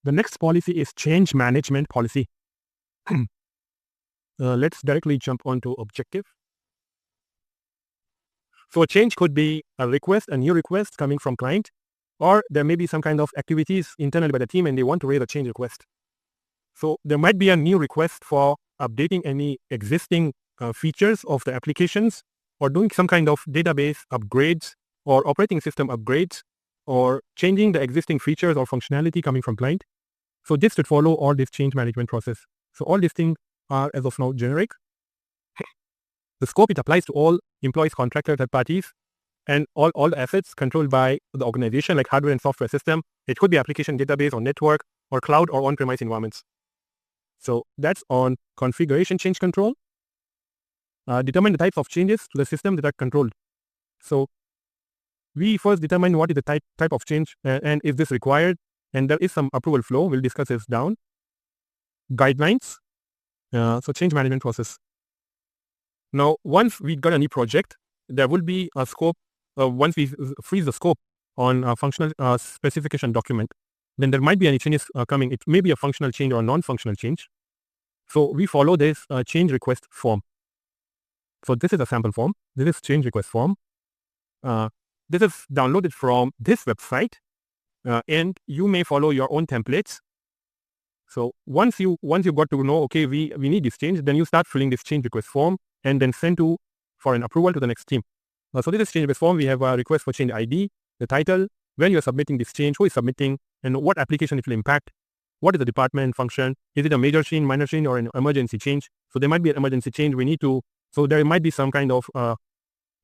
The next policy is change management policy. Let's directly jump onto objective. So a change could be a request, a new request coming from client, or there may be some kind of activities internally by the team and they want to raise a change request. So there might be a new request for updating any existing features of the applications, or doing some kind of database upgrades or operating system upgrades, or changing the existing features or functionality coming from client. So this should follow all this change management process. So all these things are as of now generic. The scope, it applies to all employees, contractors, third parties, and all the assets controlled by the organization, like hardware and software system. It could be application, database, or network, or cloud, or on-premise environments. So that's on configuration change control. Determine the types of changes to the system that are controlled. So we first determine what is the type of change and is this required, and there is some approval flow. We'll discuss this down. Guidelines. So change management process. Now, once we got a new project, there will be a scope. Once we freeze the scope on a functional specification document, then there might be any changes coming. It may be a functional change or a non-functional change. So we follow this change request form. So this is a sample form. This is change request form. This is downloaded from this website, and you may follow your own templates. So once you got to know, okay, we need this change, then you start filling this change request form and then send for an approval to the next team. So this is change request form. We have a request for change ID, the title, when you are submitting this change, who is submitting, and what application it will impact, what is the department function, is it a major change, minor change, or an emergency change. So there might be an emergency change. So there might be some kind of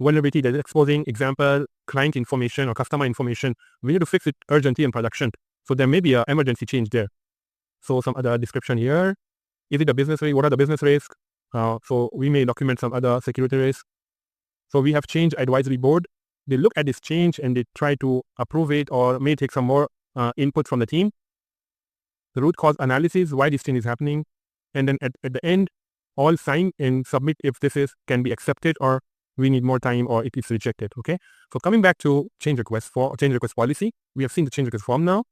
vulnerability that is exposing, example, client information or customer information. We need to fix it urgently in production. So there may be an emergency change there. So some other description here. Is it a business risk? What are the business risks? So we may document some other security risks. So we have change advisory board. They look at this change and they try to approve it, or may take some more input from the team. The root cause analysis, why this change is happening. And then at the end, all sign and submit if this can be accepted, or we need more time, or it is rejected. Okay. So coming back to change request policy, we have seen the change request form now.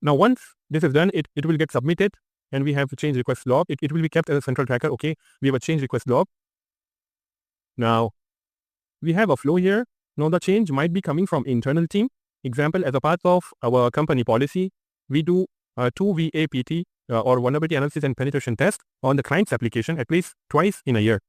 Now, once this is done, it will get submitted, and we have a change request log. It will be kept as a central tracker. Okay, we have a change request log. Now, we have a flow here. Now, the change might be coming from internal team. Example, as a part of our company policy, we do 2 VAPT or vulnerability analysis and penetration test on the client's application at least twice in a year.